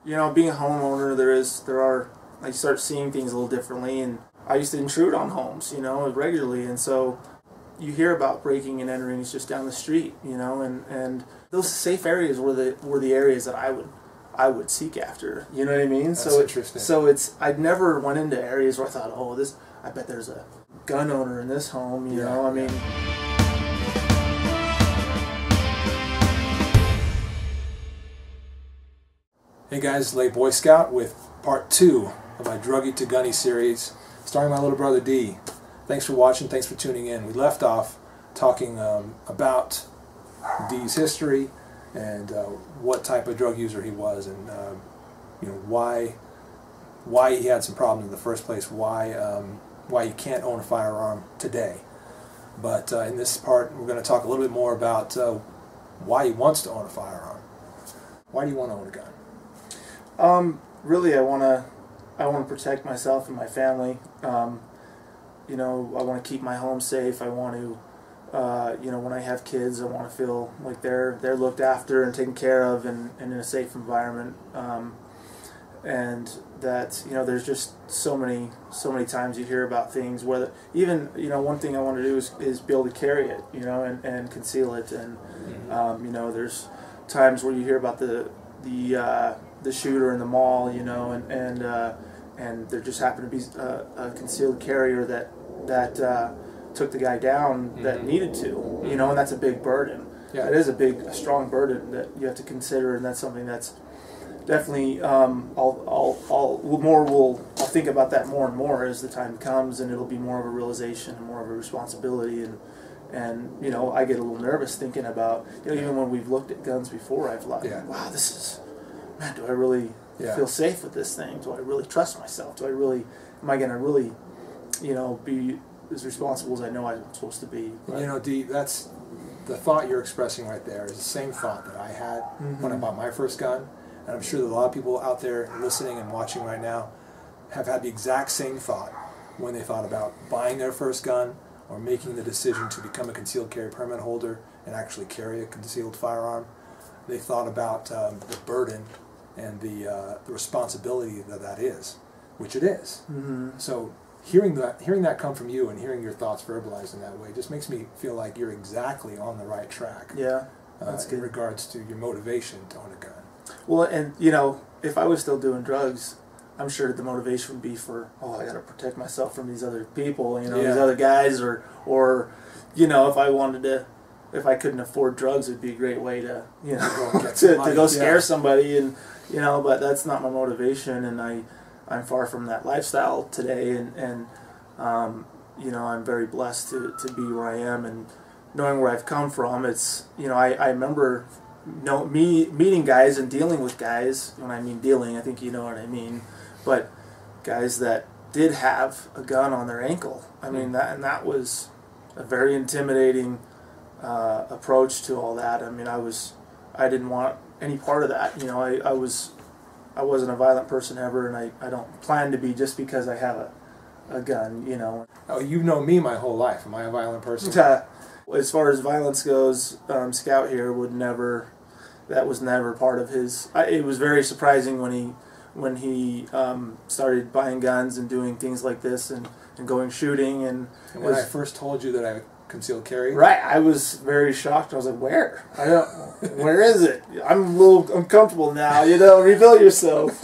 You know, being a homeowner, I start seeing things a little differently, and I used to intrude on homes, you know, regularly, and so you hear about breaking and entering just down the street, you know, and those safe areas were the areas that I would seek after, you know what I mean? That's interesting. So I never went into areas where I thought, oh, I bet there's a gun owner in this home, you know, I mean. Hey guys, Late Boy Scout with part 2 of my Druggie to Gunnie series, starring my little brother D. Thanks for watching, thanks for tuning in. We left off talking about D's history and what type of drug user he was, and you know, why he had some problems in the first place, why you can't own a firearm today. But in this part, we're going to talk a little bit more about why he wants to own a firearm. Why do you want to own a gun? Really, I want to protect myself and my family. You know, I want to keep my home safe. I want to, you know, when I have kids, I want to feel like they're looked after and taken care of, and in a safe environment. And that, you know, there's just so many times you hear about things, whether even, you know, one thing I want to do is be able to carry it, you know, and conceal it, and you know, there's times where you hear about the shooter in the mall, you know, and there just happened to be a concealed carrier that took the guy down that needed to, you know, and that's a big burden. Yeah. It is a strong burden that you have to consider, and that's something that's definitely I'll think about that more and more as the time comes, and it'll be more of a realization and more of a responsibility, and you know, I get a little nervous thinking about, you know, even when we've looked at guns before, I've thought, wow, this is, man, do I really feel safe with this thing? Do I really trust myself? Am I going to really, you know, be as responsible as I know I'm supposed to be? But, you know, D, that's the thought you're expressing right there is the same thought that I had when I bought my first gun, and I'm sure that a lot of people out there listening and watching right now have had the exact same thought when they thought about buying their first gun or making the decision to become a concealed carry permit holder and actually carry a concealed firearm. They thought about the burden and the responsibility that is, which it is. So hearing that come from you and hearing your thoughts verbalized in that way just makes me feel like you're exactly on the right track. Yeah, that's good. In regards to your motivation to own a gun. Well, and you know, if I was still doing drugs, I'm sure the motivation would be for, oh, I got to protect myself from these other people, you know, these other guys, or you know, if I couldn't afford drugs, it'd be a great way to, you know, to go scare somebody, and you know, but that's not my motivation, and I'm far from that lifestyle today, and you know, I'm very blessed to be where I am, and knowing where I've come from. It's, you know, I remember, you know, meeting guys and dealing with guys. When I mean dealing, I think you know what I mean, but guys that did have a gun on their ankle. I mean, that was a very intimidating approach to all that. I mean, I didn't want any part of that. You know, I wasn't a violent person ever, and I don't plan to be just because I have a gun, you know. Oh, you've known me my whole life. Am I a violent person? As far as violence goes, Scout here that was never part of his. It was very surprising when he started buying guns and doing things like this and going shooting. And when I first told you that I concealed carry, right, I was very shocked. I was like, where? Where is it? I'm a little uncomfortable now. You know, reveal yourself.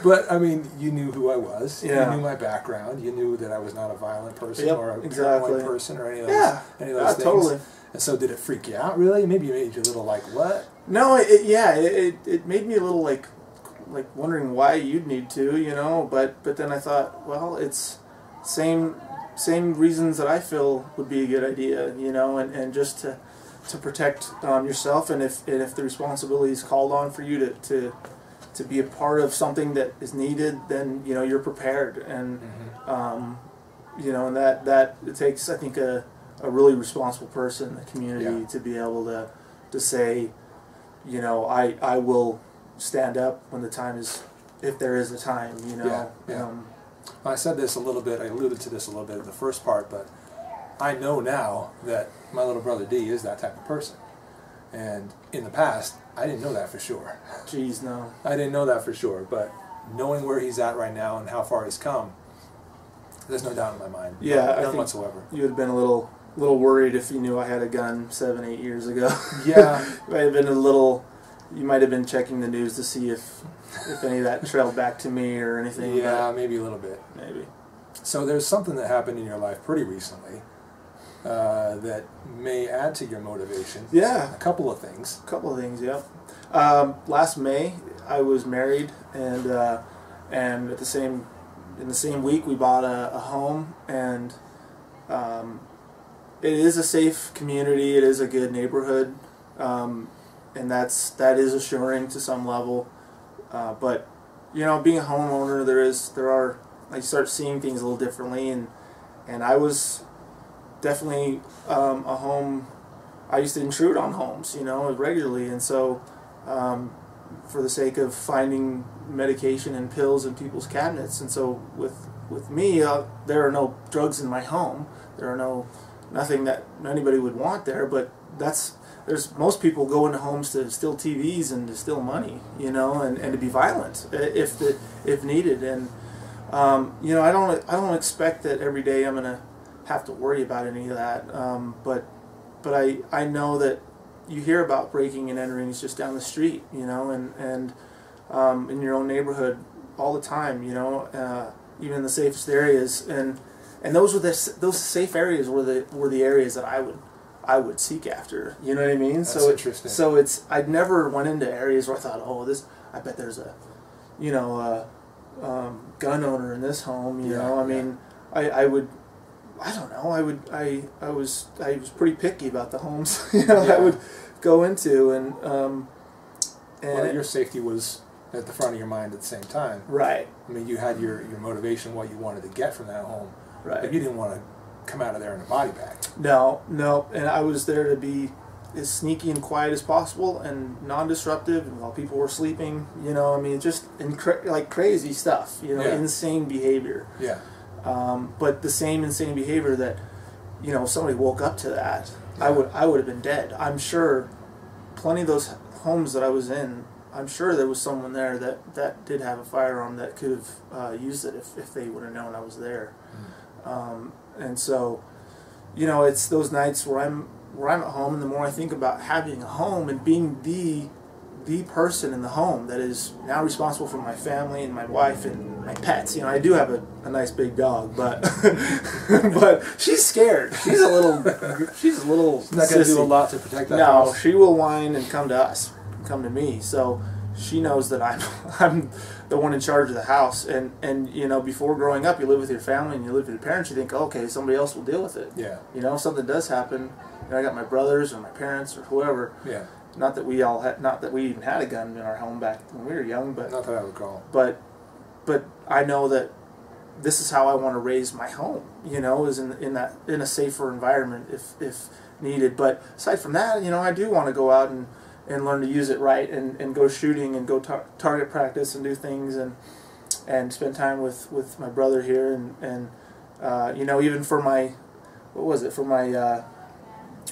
But I mean, you knew who I was. You knew my background. You knew that I was not a violent person or a paranoid person or any of those things. Totally. And so, did it freak you out? Really? Maybe it made you a little like, what? No, it made me a little like wondering why you'd need to, you know. But then I thought, well, it's same reasons that I feel would be a good idea, you know, and just to protect yourself, and if the responsibility is called on for you to be a part of something that is needed, then you know you're prepared, and you know, and that it takes, I think, a really responsible person in the community to be able to say, you know, I will stand up when the time is, if there is a time, you know. I said this a little bit, I alluded to this a little bit in the first part, but I know now that my little brother D is that type of person. And in the past, I didn't know that for sure. Jeez, no. I didn't know that for sure, but knowing where he's at right now and how far he's come, there's no doubt in my mind. Yeah, none whatsoever. You would have been a little worried if you knew I had a gun 7, 8 years ago. Yeah. You might have been a little. You might have been checking the news to see if any of that trailed back to me or anything. Yeah, maybe a little bit. Maybe. So there's something that happened in your life pretty recently that may add to your motivation. Yeah. A couple of things. Yeah. Last May, I was married, and in the same week we bought a home, and it is a safe community. It is a good neighborhood, and that is assuring to some level. But you know, being a homeowner, I start seeing things a little differently, and I was definitely a home. I used to intrude on homes, you know, regularly, and so for the sake of finding medication and pills in people's cabinets, and so with me, there are no drugs in my home. There are nothing that anybody would want there, but there's most people go into homes to steal TVs and to steal money, you know, and to be violent if needed, and you know, I don't expect that every day I'm gonna have to worry about any of that, but I know that you hear about breaking and entering just down the street, you know, and in your own neighborhood all the time, you know, even in the safest areas, and those safe areas were the areas that I would seek after, you know what I mean? That's interesting. So I never went into areas where I thought, oh, I bet there's a, you know, gun owner in this home, you know. I mean, I was pretty picky about the homes, you know, I would go into, and well, your safety was at the front of your mind at the same time. Right. I mean, you had your motivation, what you wanted to get from that home. Right. But you didn't want to come out of there in a body bag. No, and I was there to be as sneaky and quiet as possible and non-disruptive, and while people were sleeping, you know, I mean, just like crazy stuff, you know, insane behavior. Yeah. But the same insane behavior that, you know, if somebody woke up to that, I would have been dead. I'm sure plenty of those homes that I was in, I'm sure there was someone there that did have a firearm that could have used it if they would have known I was there. And so, you know, it's those nights where I'm at home, and the more I think about having a home and being the person in the home that is now responsible for my family and my wife and my pets. You know, I do have a nice big dog, but but she's scared. She's a little She's not going to do a lot to protect that house. house. She will whine and come to me. So she knows that I'm the one in charge of the house. And you know, before growing up, you live with your family and you live with your parents. You think, oh, okay, somebody else will deal with it. Yeah. You know, if something does happen, you know, I got my brothers or my parents or whoever. Yeah. Not that we even had a gun in our home back when we were young, but not that I recall. But I know that this is how I want to raise my home. You know, is in a safer environment if needed. But aside from that, you know, I do want to go out and learn to use it right and go shooting and go target practice and do things and spend time with my brother here and you know, even for my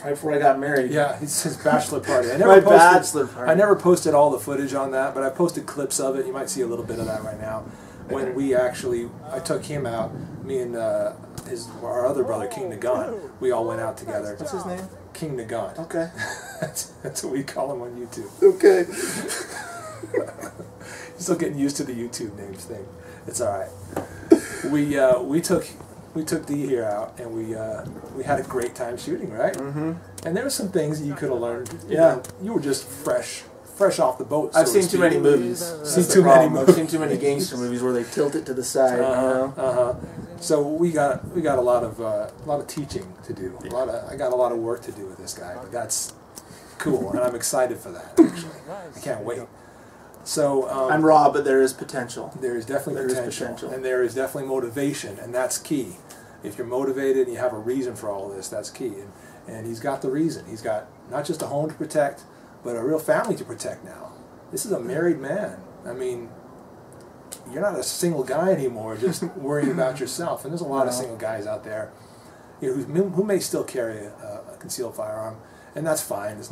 right before I got married. Yeah, it's his bachelor party. Bachelor party. I never posted all the footage on that, but I posted clips of it. You might see a little bit of that right now. When I took him out, me and our other brother, King the Gun, we all went out together. What's his name? King the Gun. Okay. That's what we call him on YouTube. Okay. Still getting used to the YouTube names thing. It's all right. We took D here out, and we had a great time shooting, right? Mm-hmm. And there were some things that you could have learned. You know, you were just fresh off the boat. I've seen too many movies. I've seen too many gangster movies where they tilt it to the side. You know? So we got a lot of teaching to do. I got a lot of work to do with this guy, but that's cool, and I'm excited for that. Actually, I can't wait. So I'm raw, but there is potential. There is definitely potential, and there is definitely motivation, and that's key. If you're motivated and you have a reason for all of this, that's key. And he's got the reason. He's got not just a home to protect, but a real family to protect now. This is a married man. I mean, you're not a single guy anymore, just worrying about yourself. And there's a lot of single guys out there, you know, who may still carry a concealed firearm, and that's fine. It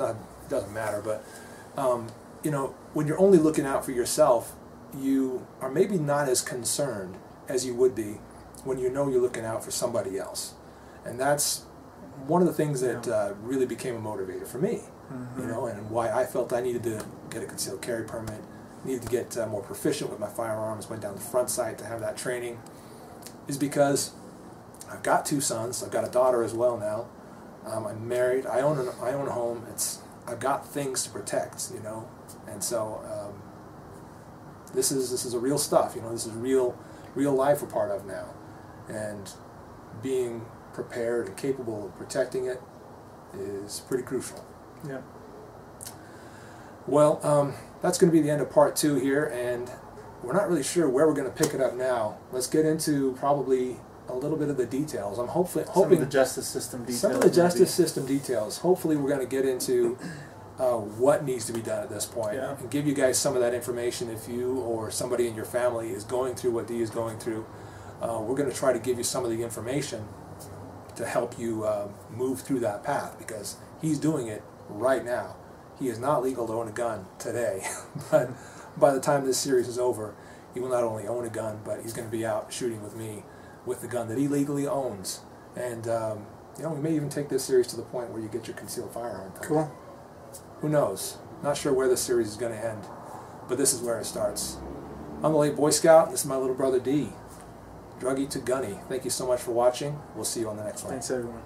doesn't matter, but you know, when you're only looking out for yourself, you are maybe not as concerned as you would be when you know you're looking out for somebody else. And that's one of the things that really became a motivator for me, you know, and why I felt I needed to get a concealed carry permit, needed to get more proficient with my firearms, went down the front sight to have that training, is because I've got 2 sons, I've got a daughter as well now, I'm married, I own a home, I've got things to protect, you know, and so this is a real stuff, you know, this is real life we're part of now, and being prepared and capable of protecting it is pretty crucial. Yeah. Well, that's going to be the end of part 2 here, and we're not really sure where we're going to pick it up now. Let's get into probably a little bit of the details. I'm hoping some of the justice system details. Some of the justice system details. Hopefully, we're going to get into what needs to be done at this point, and give you guys some of that information if you or somebody in your family is going through what Dee is going through. We're going to try to give you some of the information to help you move through that path, because he's doing it right now. He is not legal to own a gun today, but by the time this series is over, he will not only own a gun, but he's going to be out shooting with me with the gun that he legally owns. And you know, we may even take this series to the point where you get your concealed firearm. Cool. Who knows? Not sure where this series is going to end, but this is where it starts. I'm the late Boy Scout. This is my little brother Dee. Druggie to Gunnie. Thank you so much for watching. We'll see you on the next one. Thanks, everyone.